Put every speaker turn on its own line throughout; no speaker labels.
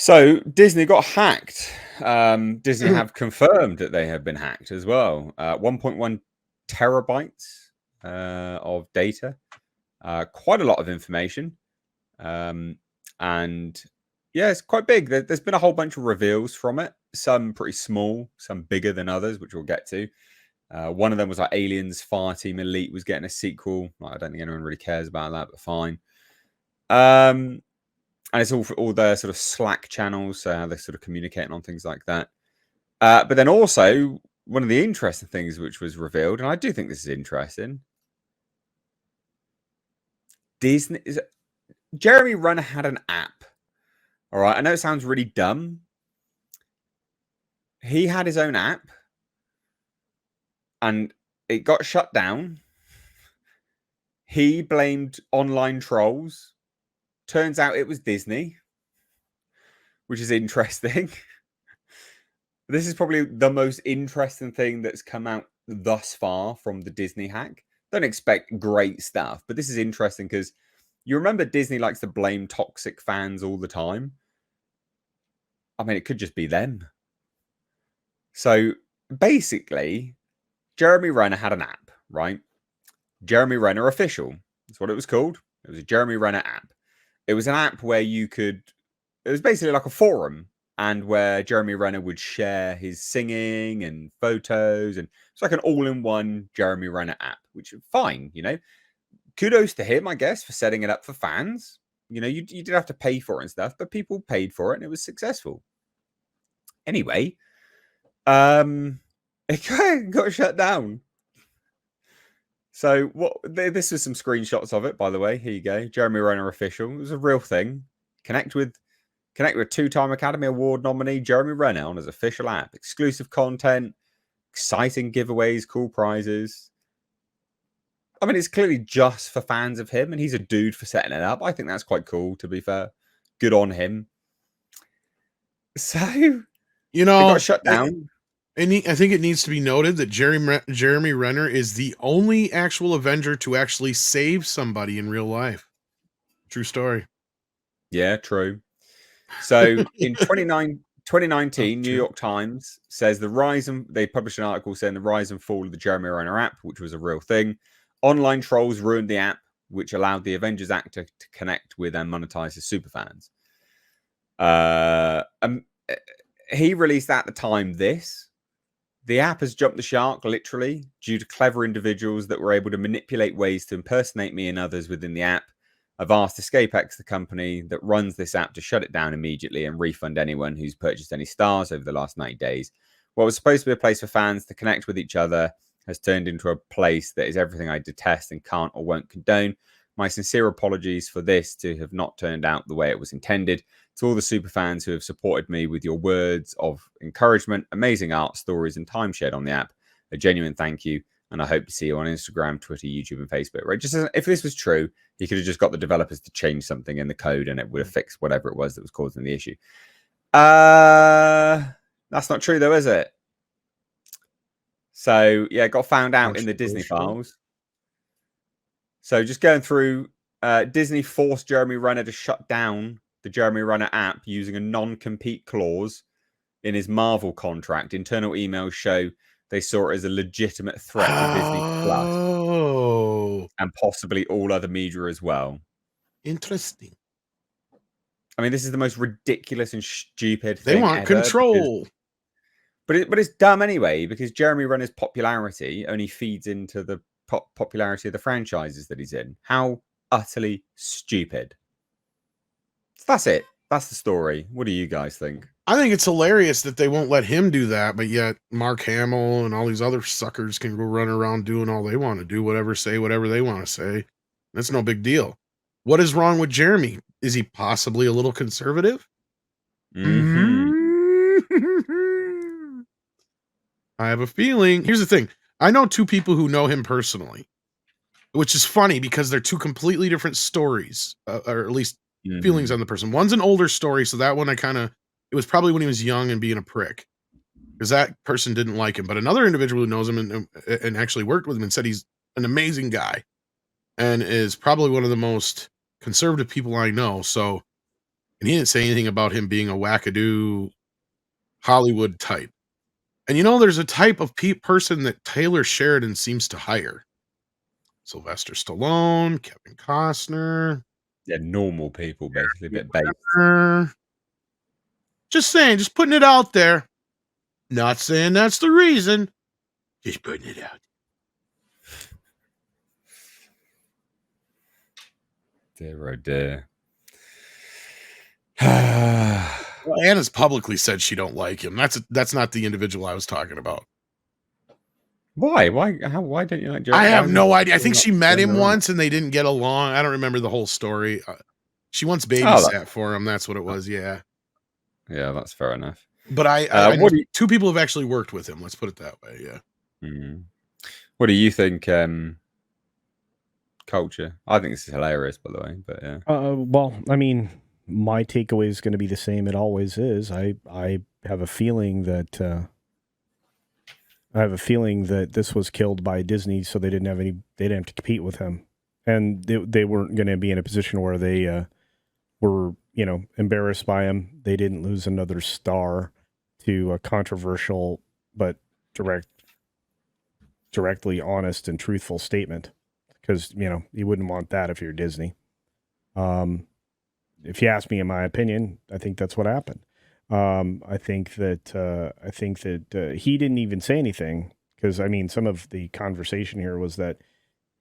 So Disney got hacked. Disney have confirmed that they have been hacked as well. 1.1 terabytes of data, quite a lot of information, and yeah, it's quite big. There's been a whole bunch of reveals from it. Some pretty small, some bigger than others, which we'll get to. One of them was like Aliens Fireteam Elite was getting a sequel. I don't think anyone really cares about that, but fine. And it's all for all their sort of Slack channels, so how they're sort of communicating on things like that. But then also, one of the interesting things which was revealed, and I do think this is interesting, Jeremy Renner had an app. All right, I know it sounds really dumb. He had his own app, and it got shut down. He blamed online trolls. Turns out it was Disney, which is interesting. This is probably the most interesting thing that's come out thus far from the Disney hack. Don't expect great stuff, but this is interesting because you remember Disney likes to blame toxic fans all the time. I mean, it could just be them. So basically, Jeremy Renner had an app, right? Jeremy Renner Official. That's what it was called. It was a Jeremy Renner app. It was an app where it was basically like a forum, and where Jeremy Renner would share his singing and photos, and it's like an all-in-one Jeremy Renner app, which is fine, Kudos to him, I guess, for setting it up for fans. You did have to pay for it and stuff, but people paid for it, and it was successful. Anyway, it got shut down. So this is some screenshots of it, by the way. Here you go. Jeremy Renner Official. It was a real thing. Connect with two-time Academy Award nominee Jeremy Renner on his official app. Exclusive content, exciting giveaways, cool prizes. I mean, it's clearly just for fans of him, and he's a dude for setting it up. I think that's quite cool, to be fair. Good on him. So, it got shut down.
I think it needs to be noted that Jeremy Renner is the only actual Avenger to actually save somebody in real life. True story.
Yeah, true. So in 2019, New York Times says they published an article saying the rise and fall of the Jeremy Renner app, which was a real thing. Online trolls ruined the app, which allowed the Avengers actor to connect with and monetize his superfans. He released at the time the app has jumped the shark, literally, due to clever individuals that were able to manipulate ways to impersonate me and others within the app. I've asked EscapeX, the company that runs this app, to shut it down immediately and refund anyone who's purchased any stars over the last 90 days. What was supposed to be a place for fans to connect with each other has turned into a place that is everything I detest and can't or won't condone. My sincere apologies for this to have not turned out the way it was intended. To all the super fans who have supported me with your words of encouragement, amazing art, stories, and time shared on the app, a genuine thank you. And I hope to see you on Instagram, Twitter, YouTube, and Facebook. Right? Just if this was true, he could have just got the developers to change something in the code, and it would have fixed whatever it was that was causing the issue. That's not true, though, is it? So yeah, it got found out in the Disney files. So just going through, Disney forced Jeremy Renner to shut down the Jeremy Renner app using a non-compete clause in his Marvel contract. Internal emails show they saw it as a legitimate threat to Disney Plus and possibly all other media as well.
Interesting.
I mean, this is the most ridiculous and stupid
thing. They want ever control.
But it's dumb anyway, because Jeremy Renner's popularity only feeds into the popularity of the franchises that he's in. How utterly stupid. So that's it. That's the story. What do you guys think?
I think it's hilarious that they won't let him do that, but yet Mark Hamill and all these other suckers can go run around doing all they want to do, say whatever they want to say. That's no big deal. What is wrong with Jeremy? Is he possibly a little conservative?
Mm-hmm.
I have a feeling. Here's the thing. I know two people who know him personally, which is funny because they're two completely different stories, or at least feelings on the person. One's an older story, so that one it was probably when he was young and being a prick, because that person didn't like him. But another individual who knows him and actually worked with him and said he's an amazing guy and is probably one of the most conservative people I know. So And he didn't say anything about him being a wackadoo Hollywood type. And there's a type of person that Taylor Sheridan seems to hire. Sylvester Stallone, Kevin Costner.
Yeah, normal people, basically, a bit bait.
Just saying, just putting it out there. Not saying that's the reason. Just putting it out.
Dear, oh dear.
Well, Anna's publicly said she don't like him. That's not the individual I was talking about.
Why? Why don't you like Jeremy?
I have no idea. I think she met him once and they didn't get along. I don't remember the whole story. She once babysat for him. That's what it was. Yeah.
Yeah, that's fair enough.
But I know two people have actually worked with him. Let's put it that way. Yeah.
Mm. What do you think? Culture. I think this is hilarious, by the way. But yeah.
Well, I mean, my takeaway is going to be the same. It always is. I have a feeling that this was killed by Disney, so they didn't have to compete with him, and they weren't going to be in a position where they were embarrassed by him. They didn't lose another star to a controversial but directly honest and truthful statement, because you wouldn't want that if you're Disney. If you ask me, in my opinion, I think that's what happened. I think that he didn't even say anything, because I mean, some of the conversation here was that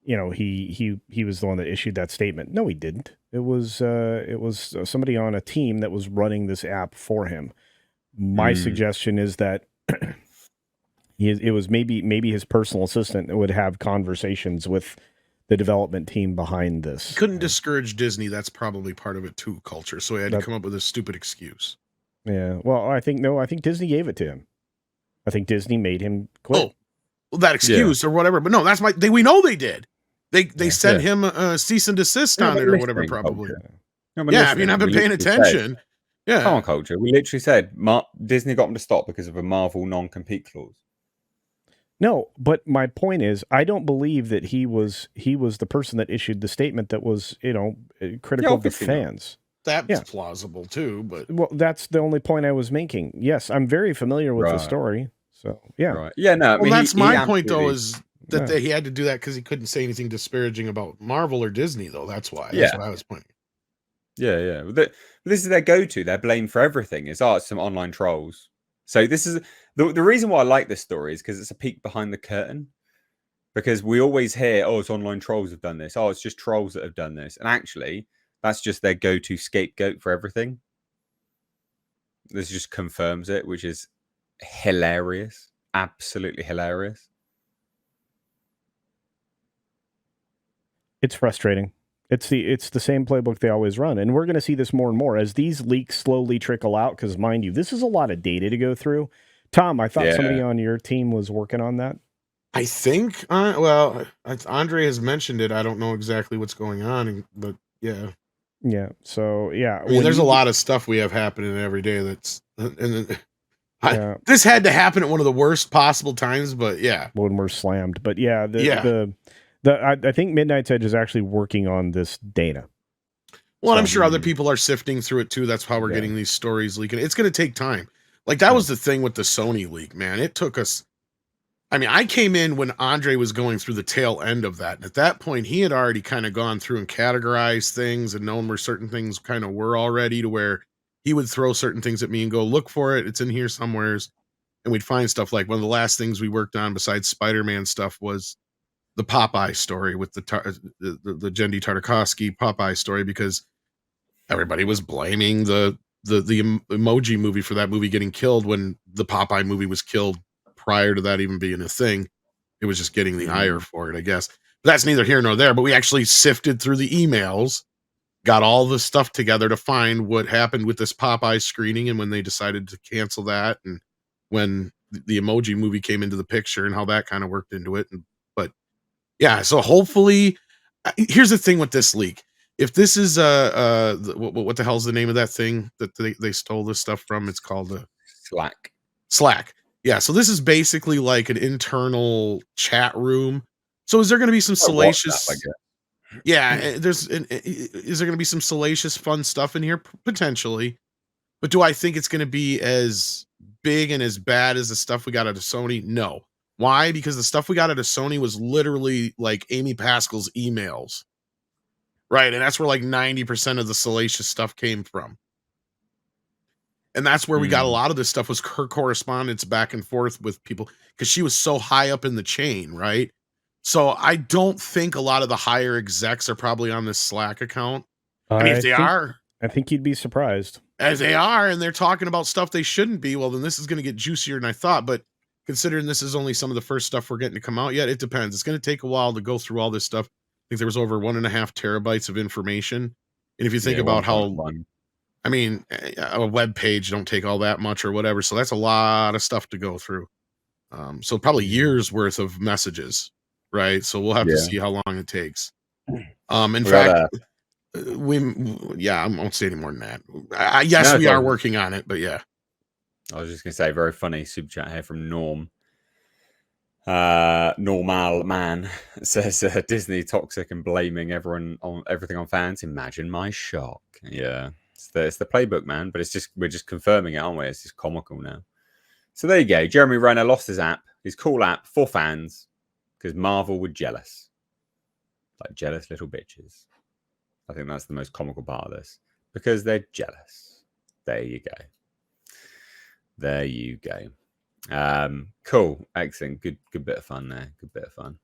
he was the one that issued that statement. No, he didn't. It was somebody on a team that was running this app for him. My suggestion is that it was maybe his personal assistant that would have conversations with the development team behind this.
He couldn't discourage Disney. That's probably part of it too, culture. So he had to come up with a stupid excuse.
Yeah. Well, I think Disney gave it to him. I think Disney made him quit.
Oh, well, that excuse or whatever. But no, that's we know they did. They sent him a cease and desist on it or whatever, probably. Yeah, if you're not been paying attention. Yeah.
Come on, culture. We literally said Disney got him to stop because of a Marvel non-compete clause.
No, but my point is, I don't believe that he was the person that issued the statement that was, critical of the fans.
That's plausible too, but
that's the only point I was making. Yes, I'm very familiar with the story. So yeah.
Right. Yeah, no. I mean,
that's my point though, is that he had to do that because he couldn't say anything disparaging about Marvel or Disney, though. That's why. That's what I was pointing.
Yeah. This is their go-to. Their blame for everything is it's some online trolls. So this is the reason why I like this story is because it's a peek behind the curtain. Because we always hear, it's online trolls have done this. It's just trolls that have done this. And actually, that's just their go-to scapegoat for everything. This just confirms it, which is hilarious. Absolutely hilarious.
It's frustrating. It's the same playbook they always run. And we're going to see this more and more as these leaks slowly trickle out, because mind you, this is a lot of data to go through. Tom, I thought somebody on your team was working on that.
I think, Andre has mentioned it. I don't know exactly what's going on, but yeah.
Yeah. So, yeah.
I mean, there's a lot of stuff we have happening every day this had to happen at one of the worst possible times, but yeah.
When we're slammed. But yeah, I think Midnight's Edge is actually working on this data.
Well, I'm sure other people are sifting through it too. That's how we're getting these stories leaking. It's going to take time. Like that was the thing with the Sony leak, man. It took us. I mean, I came in when Andre was going through the tail end of that. And at that point, he had already kind of gone through and categorized things and known where certain things kind of were already, to where he would throw certain things at me and go, look for it. It's in here somewheres. And we'd find stuff. Like one of the last things we worked on besides Spider-Man stuff was the Popeye story with the Jendi Tartakovsky Popeye story, because everybody was blaming the emoji movie for that movie getting killed when the Popeye movie was killed prior to that even being a thing. It was just getting the ire for it, I guess. But that's neither here nor there. But we actually sifted through the emails, got all the stuff together to find what happened with this Popeye screening and when they decided to cancel that, and when the emoji movie came into the picture and how that kind of worked into it. But yeah, so hopefully, here's the thing with this leak. If this is what the hell's the name of that thing that they stole this stuff from? It's called Slack. Yeah, so this is basically like an internal chat room. So is there going to be some salacious? Yeah, is there going to be some salacious, fun stuff in here? Potentially. But do I think it's going to be as big and as bad as the stuff we got out of Sony? No. Why? Because the stuff we got out of Sony was literally like Amy Pascal's emails. Right. And that's where like 90% of the salacious stuff came from. And that's where we got a lot of this stuff was her correspondence back and forth with people because she was so high up in the chain, right? So I don't think a lot of the higher execs are probably on this Slack account. I mean, if they are,
I think you'd be surprised.
As they are, and they're talking about stuff they shouldn't be, well, then this is going to get juicier than I thought. But considering this is only some of the first stuff we're getting to come out yet, it depends. It's going to take a while to go through all this stuff. I think there was over 1.5 terabytes of information. And if you think about how, I mean, a web page don't take all that much or whatever. So that's a lot of stuff to go through. So probably years worth of messages, right? So we'll have to see how long it takes. In fact, I won't say any more than that. Yes, we are working on it, but yeah.
I was just going to say, very funny super chat here from Norm. Normal man says Disney toxic and blaming everything on fans. Imagine my shock. Yeah, it's the playbook, man. But we're just confirming it, aren't we? It's just comical now. So there you go. Jeremy Renner lost his cool app for fans because Marvel were jealous, like jealous little bitches. I think that's the most comical part of this because they're jealous. There you go. There you go. Cool. Excellent. Good bit of fun there. Good bit of fun.